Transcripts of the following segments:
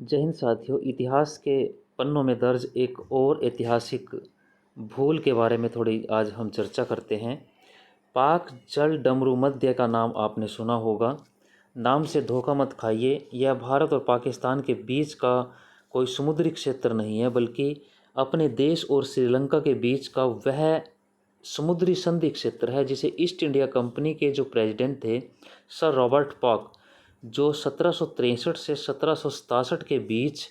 जय हिंद साथियों। इतिहास के पन्नों में दर्ज एक और ऐतिहासिक भूल के बारे में थोड़ी आज हम चर्चा करते हैं। पाक जल डमरू मध्य का नाम आपने सुना होगा। नाम से धोखा मत खाइए। यह भारत और पाकिस्तान के बीच का कोई समुद्री क्षेत्र नहीं है, बल्कि अपने देश और श्रीलंका के बीच का वह समुद्री संधि क्षेत्र है जिसे ईस्ट इंडिया कंपनी के जो प्रेसिडेंट थे सर रॉबर्ट पॉक, जो 1763 से 1767 के बीच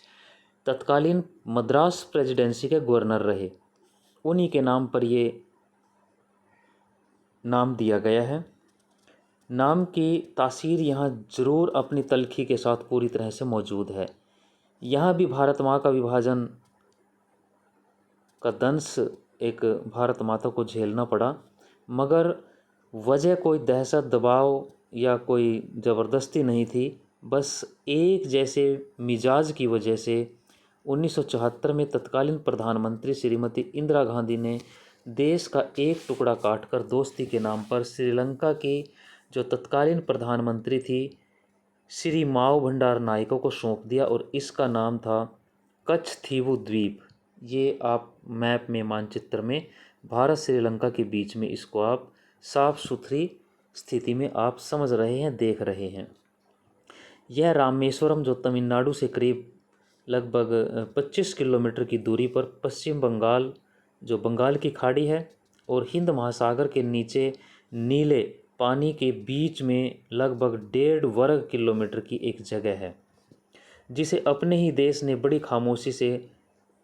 तत्कालीन मद्रास प्रेसिडेंसी के गवर्नर रहे, उन्हीं के नाम पर ये नाम दिया गया है। नाम की तासीर यहाँ ज़रूर अपनी तलखी के साथ पूरी तरह से मौजूद है। यहाँ भी भारत माँ का विभाजन का दंश एक भारत माता को झेलना पड़ा, मगर वजह कोई दहशत दबाव या कोई ज़बरदस्ती नहीं थी। बस एक जैसे मिजाज की वजह से 1974 में तत्कालीन प्रधानमंत्री श्रीमती इंदिरा गांधी ने देश का एक टुकड़ा काटकर दोस्ती के नाम पर श्रीलंका की जो तत्कालीन प्रधानमंत्री थी श्री माओ भंडार नायको को सौंप दिया और इसका नाम था कच्छ थीवू द्वीप। ये आप मैप में, मानचित्र में भारत श्रीलंका के बीच में इसको आप साफ सुथरी स्थिति में आप समझ रहे हैं, देख रहे हैं। यह रामेश्वरम जो तमिलनाडु से करीब लगभग 25 किलोमीटर की दूरी पर पश्चिम बंगाल, जो बंगाल की खाड़ी है और हिंद महासागर के नीचे नीले पानी के बीच में लगभग 1.5 वर्ग किलोमीटर की एक जगह है, जिसे अपने ही देश ने बड़ी खामोशी से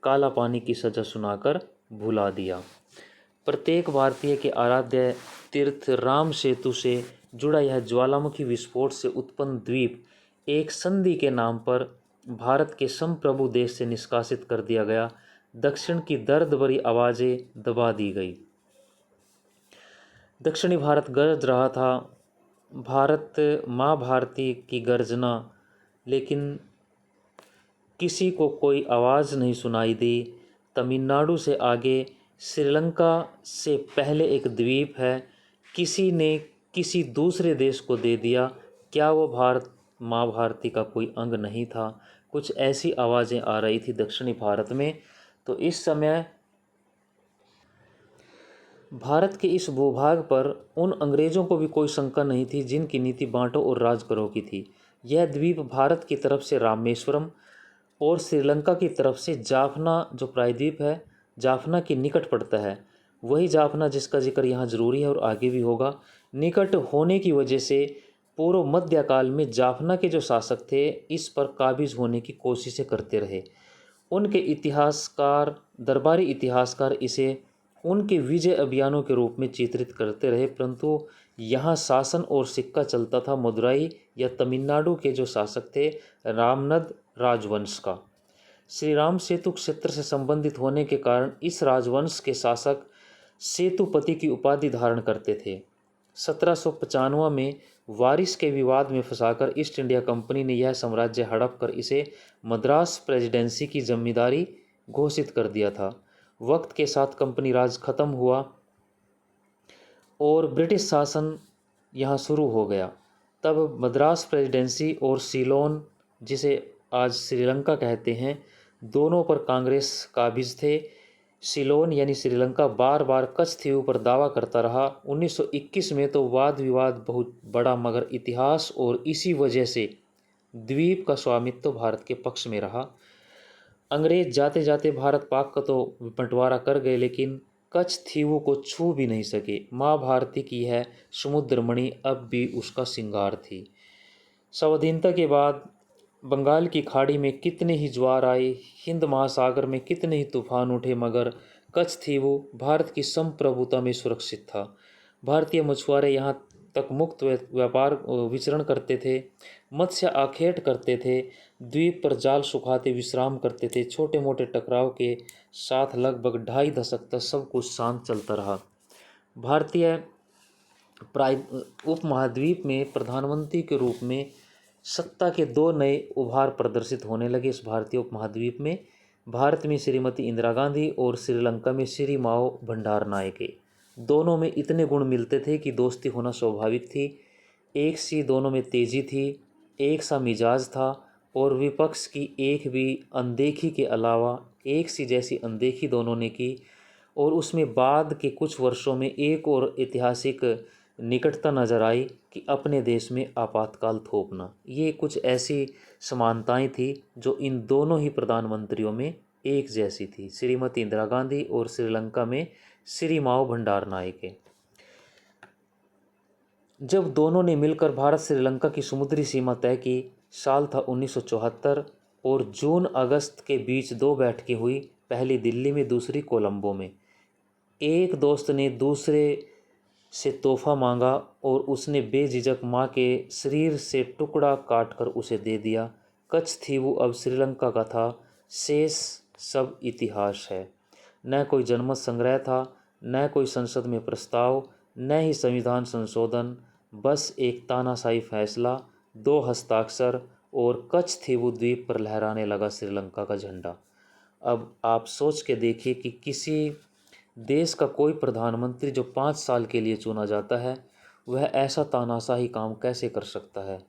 काला पानी की सज़ा सुनाकर भुला दिया। प्रत्येक भारतीय के आराध्य तीर्थ राम सेतु से जुड़ा यह ज्वालामुखी विस्फोट से उत्पन्न द्वीप एक संधि के नाम पर भारत के संप्रभु देश से निष्कासित कर दिया गया। दक्षिण की दर्द भरी आवाज़ें दबा दी गई। दक्षिणी भारत गरज रहा था, भारत माँ भारती की गर्जना, लेकिन किसी को कोई आवाज़ नहीं सुनाई दी। तमिलनाडु से आगे श्रीलंका से पहले एक द्वीप है, किसी ने किसी दूसरे देश को दे दिया। क्या वो भारत माँ भारती का कोई अंग नहीं था? कुछ ऐसी आवाज़ें आ रही थी दक्षिणी भारत में। तो इस समय भारत के इस भूभाग पर उन अंग्रेज़ों को भी कोई शंका नहीं थी जिनकी नीति बांटो और राज करो की थी। यह द्वीप भारत की तरफ से रामेश्वरम और श्रीलंका की तरफ से जाफना, जो प्रायद्वीप है, जाफना के निकट पड़ता है। वही जाफना जिसका जिक्र यहाँ ज़रूरी है और आगे भी होगा। निकट होने की वजह से पूर्व मध्यकाल में जाफना के जो शासक थे इस पर काबिज होने की कोशिशें करते रहे। उनके इतिहासकार, दरबारी इतिहासकार इसे उनके विजय अभियानों के रूप में चित्रित करते रहे, परंतु यहाँ शासन और सिक्का चलता था मदुराई या तमिलनाडु के जो शासक थे रामनद राजवंश का। श्री राम सेतु क्षेत्र से संबंधित होने के कारण इस राजवंश के शासक सेतुपति की उपाधि धारण करते थे। 1795 में वारिस के विवाद में फंसाकर ईस्ट इंडिया कंपनी ने यह साम्राज्य हड़प कर इसे मद्रास प्रेसिडेंसी की जिम्मेदारी घोषित कर दिया था। वक्त के साथ कंपनी राज खत्म हुआ और ब्रिटिश शासन यहाँ शुरू हो गया। तब मद्रास प्रेसिडेंसी और सीलोन, जिसे आज श्रीलंका कहते हैं, दोनों पर कांग्रेस काबिज थे। सीलोन यानी श्रीलंका बार बार कच्छ थीवू पर दावा करता रहा। 1921 में तो वाद विवाद बहुत बड़ा, मगर इतिहास और इसी वजह से द्वीप का स्वामित्व भारत के पक्ष में रहा। अंग्रेज जाते जाते भारत पाक का तो बंटवारा कर गए, लेकिन कच्छ थीवू को छू भी नहीं सके। माँ भारती की है समुद्रमणि अब भी उसका श्रृंगार थी। स्वाधीनता के बाद बंगाल की खाड़ी में कितने ही ज्वार आए, हिंद महासागर में कितने ही तूफान उठे, मगर कच्छ थीवू भारत की संप्रभुता में सुरक्षित था। भारतीय मछुआरे यहाँ तक मुक्त व्यापार विचरण करते थे, मत्स्य आखेट करते थे, द्वीप पर जाल सुखाते विश्राम करते थे। छोटे मोटे टकराव के साथ लगभग 2.5 दशक तक सब कुछ शांत चलता रहा। भारतीय उपमहाद्वीप में प्रधानमंत्री के रूप में सत्ता के 2 नए उभार प्रदर्शित होने लगे। इस भारतीय उपमहाद्वीप में भारत में श्रीमती इंदिरा गांधी और श्रीलंका में श्री माओ भंडार नायके। दोनों में इतने गुण मिलते थे कि दोस्ती होना स्वाभाविक थी। एक सी दोनों में तेजी थी, एक सा मिजाज था, और विपक्ष की एक भी अनदेखी के अलावा एक सी जैसी अनदेखी दोनों ने की। और उसमें बाद के कुछ वर्षों में एक और ऐतिहासिक निकटता नजर आई कि अपने देश में आपातकाल थोपना। ये कुछ ऐसी समानताएं थी जो इन दोनों ही प्रधानमंत्रियों में एक जैसी थी, श्रीमती इंदिरा गांधी और श्रीलंका में श्री माओ भंडारनायके। जब दोनों ने मिलकर भारत श्रीलंका की समुद्री सीमा तय की, साल था 1974, और जून अगस्त के बीच दो बैठकें हुई, पहली दिल्ली में, दूसरी कोलंबो में। एक दोस्त ने दूसरे से तोहफा मांगा और उसने बेझिझक माँ के शरीर से टुकड़ा काटकर उसे दे दिया। कच्छथीवु अब श्रीलंका का था, शेष सब इतिहास है। न कोई जनमत संग्रह था, न कोई संसद में प्रस्ताव, न ही संविधान संशोधन, बस एक तानाशाही फैसला, 2 हस्ताक्षर, और कच्छथीवु द्वीप पर लहराने लगा श्रीलंका का झंडा। अब आप सोच के देखिए कि किसी देश का कोई प्रधानमंत्री जो 5 साल के लिए चुना जाता है, वह ऐसा तानाशाही काम कैसे कर सकता है।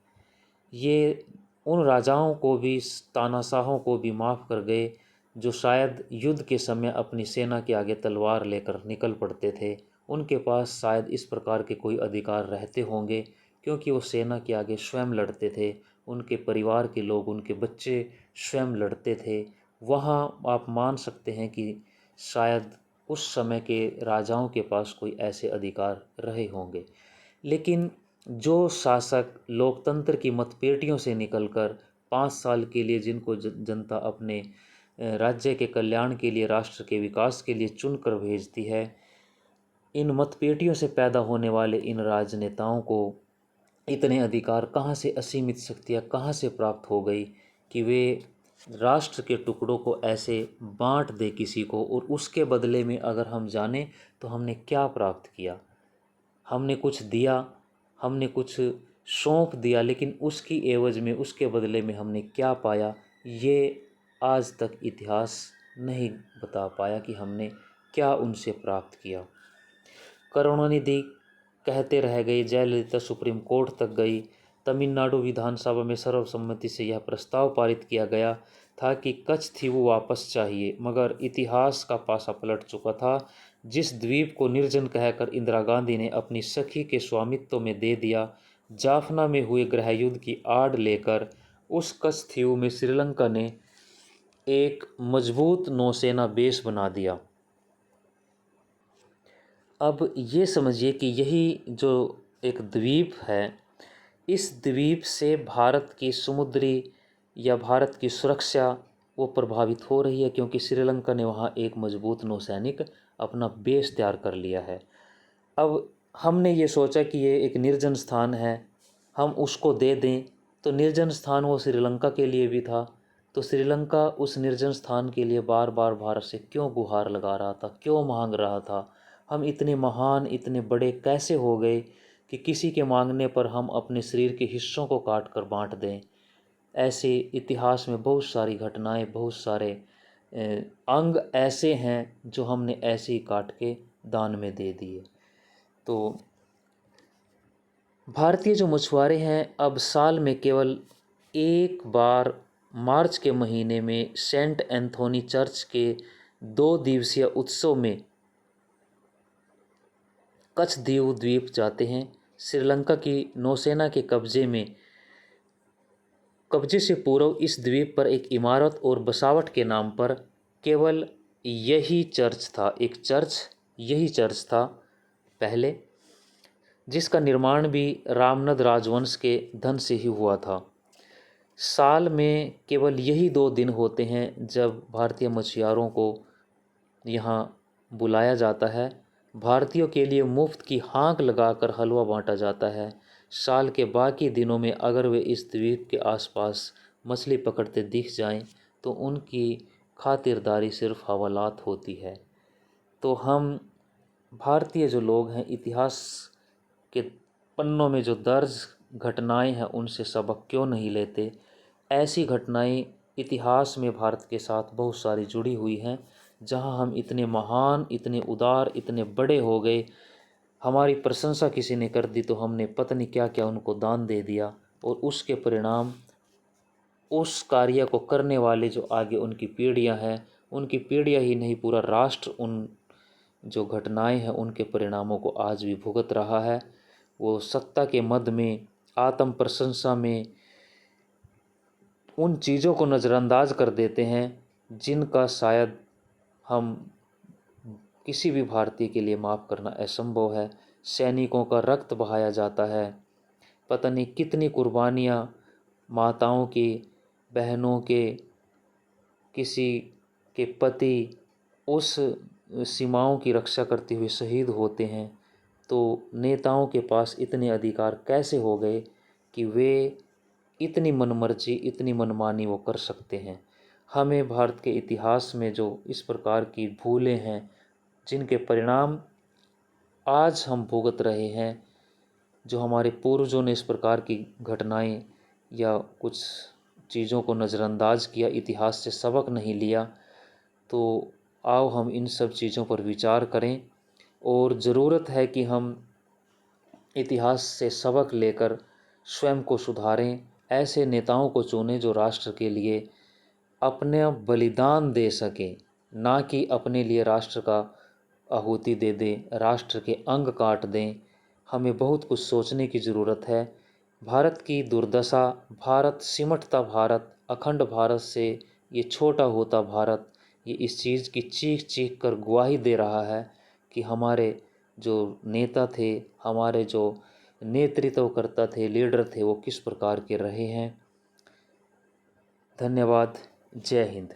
ये उन राजाओं को भी, तानाशाहों को भी माफ़ कर गए जो शायद युद्ध के समय अपनी सेना के आगे तलवार लेकर निकल पड़ते थे। उनके पास शायद इस प्रकार के कोई अधिकार रहते होंगे, क्योंकि वो सेना के आगे स्वयं लड़ते थे, उनके परिवार के लोग, उनके बच्चे स्वयं लड़ते थे। वहाँ आप मान सकते हैं कि शायद उस समय के राजाओं के पास कोई ऐसे अधिकार रहे होंगे। लेकिन जो शासक लोकतंत्र की मतपेटियों से निकलकर 5 साल के लिए जिनको जनता अपने राज्य के कल्याण के लिए, राष्ट्र के विकास के लिए चुनकर भेजती है, इन मतपेटियों से पैदा होने वाले इन राजनेताओं को इतने अधिकार कहाँ से, असीमित शक्तियाँ कहाँ से प्राप्त हो गई कि वे राष्ट्र के टुकड़ों को ऐसे बांट दे किसी को, और उसके बदले में अगर हम जाने तो हमने क्या प्राप्त किया। हमने कुछ दिया, हमने कुछ सौंप दिया, लेकिन उसकी एवज में, उसके बदले में हमने क्या पाया, ये आज तक इतिहास नहीं बता पाया कि हमने क्या उनसे प्राप्त किया। करुणानिधि कहते रह गए, जयललिता सुप्रीम कोर्ट तक गई, तमिलनाडु विधानसभा में सर्वसम्मति से यह प्रस्ताव पारित किया गया था कि कच्छथीवु वापस चाहिए, मगर इतिहास का पासा पलट चुका था। जिस द्वीप को निर्जन कहकर इंदिरा गांधी ने अपनी सखी के स्वामित्व में दे दिया, जाफना में हुए गृहयुद्ध की आड़ लेकर उस कच्छथीवु में श्रीलंका ने एक मजबूत नौसेना बेस बना दिया। अब ये समझिए कि यही जो एक द्वीप है, इस द्वीप से भारत की समुद्री या भारत की सुरक्षा वो प्रभावित हो रही है, क्योंकि श्रीलंका ने वहाँ एक मजबूत नौसैनिक अपना बेस तैयार कर लिया है। अब हमने ये सोचा कि ये एक निर्जन स्थान है, हम उसको दे दें, तो निर्जन स्थान वो श्रीलंका के लिए भी था, तो श्रीलंका उस निर्जन स्थान के लिए बार बार भारत से क्यों गुहार लगा रहा था, क्यों मांग रहा था। हम इतने महान, इतने बड़े कैसे हो गए कि किसी के मांगने पर हम अपने शरीर के हिस्सों को काट कर बांट दें। ऐसे इतिहास में बहुत सारी घटनाएं, बहुत सारे अंग ऐसे हैं जो हमने ऐसे ही काट के दान में दे दिए। तो भारतीय जो मछुआरे हैं, अब साल में केवल एक बार मार्च के महीने में सेंट एंथोनी चर्च के 2 दिवसीय उत्सव में कच्छदीव द्वीप जाते हैं। श्रीलंका की नौसेना के कब्जे से पूर्व इस द्वीप पर एक इमारत और बसावट के नाम पर केवल यही चर्च था, एक चर्च, यही चर्च था पहले, जिसका निर्माण भी रामनद राजवंश के धन से ही हुआ था। साल में केवल यही 2 दिन होते हैं जब भारतीय मछुआरों को यहाँ बुलाया जाता है। भारतीयों के लिए मुफ्त की हाँक लगाकर हलवा बांटा जाता है। साल के बाकी दिनों में अगर वे इस द्वीप के आसपास मछली पकड़ते दिख जाएं, तो उनकी खातिरदारी सिर्फ हवालात होती है। तो हम भारतीय जो लोग हैं, इतिहास के पन्नों में जो दर्ज घटनाएं हैं, उनसे सबक क्यों नहीं लेते। ऐसी घटनाएं इतिहास में भारत के साथ बहुत सारी जुड़ी हुई हैं, जहां हम इतने महान, इतने उदार, इतने बड़े हो गए, हमारी प्रशंसा किसी ने कर दी तो हमने पता नहीं क्या क्या उनको दान दे दिया, और उसके परिणाम उस कार्य को करने वाले जो आगे उनकी पीढ़ियां हैं, उनकी पीढ़ियां ही नहीं पूरा राष्ट्र उन जो घटनाएं हैं उनके परिणामों को आज भी भुगत रहा है। वो सत्ता के मद में, आत्म प्रशंसा में उन चीज़ों को नज़रअंदाज कर देते हैं जिनका शायद हम किसी भी भारतीय के लिए माफ़ करना असंभव है। सैनिकों का रक्त बहाया जाता है, पता नहीं कितनी कुर्बानियाँ माताओं की, बहनों के, किसी के पति उस सीमाओं की रक्षा करते हुए शहीद होते हैं। तो नेताओं के पास इतने अधिकार कैसे हो गए कि वे इतनी मनमर्जी, इतनी मनमानी वो कर सकते हैं। हमें भारत के इतिहास में जो इस प्रकार की भूलें हैं जिनके परिणाम आज हम भुगत रहे हैं, जो हमारे पूर्वजों ने इस प्रकार की घटनाएं या कुछ चीज़ों को नज़रअंदाज किया, इतिहास से सबक नहीं लिया, तो आओ हम इन सब चीज़ों पर विचार करें। और ज़रूरत है कि हम इतिहास से सबक लेकर स्वयं को सुधारें, ऐसे नेताओं को चुनें जो राष्ट्र के लिए अपने बलिदान दे सकें, ना कि अपने लिए राष्ट्र का आहुति दे दें, राष्ट्र के अंग काट दें। हमें बहुत कुछ सोचने की ज़रूरत है। भारत की दुर्दशा, भारत सिमटता भारत, अखंड भारत से ये छोटा होता भारत, ये इस चीज़ की चीख चीख कर गवाही दे रहा है कि हमारे जो नेता थे, हमारे जो नेतृत्वकर्ता थे, लीडर थे, वो किस प्रकार के रहे हैं। धन्यवाद। जय हिंद।